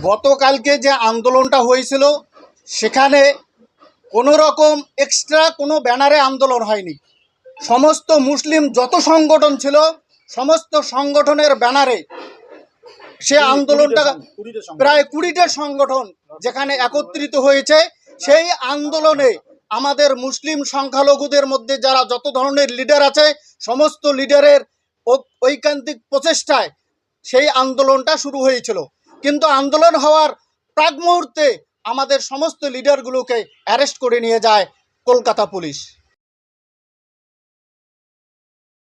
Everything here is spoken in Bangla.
গতকালকে যে আন্দোলনটা হয়েছিল সেখানে কোনো রকম এক্সট্রা কোনো ব্যানারে আন্দোলন হয়নি। সমস্ত মুসলিম যত সংগঠন ছিল সমস্ত সংগঠনের ব্যানারে সে আন্দোলনটা প্রায় 20টা সংগঠন যেখানে একত্রিত হয়েছে। সেই আন্দোলনে আমাদের মুসলিম সংখ্যালঘুদের মধ্যে যারা যত ধরনের লিডার আছে সমস্ত লিডারের ঐকান্তিক প্রচেষ্টায় সেই আন্দোলনটা শুরু হয়েছিল। কিন্তু আন্দোলন হওয়ার প্রাক মুহূর্তে আমাদের সমস্ত লিডারগুলোকে অ্যারেস্ট করে নিয়ে যায় কলকাতা পুলিশ।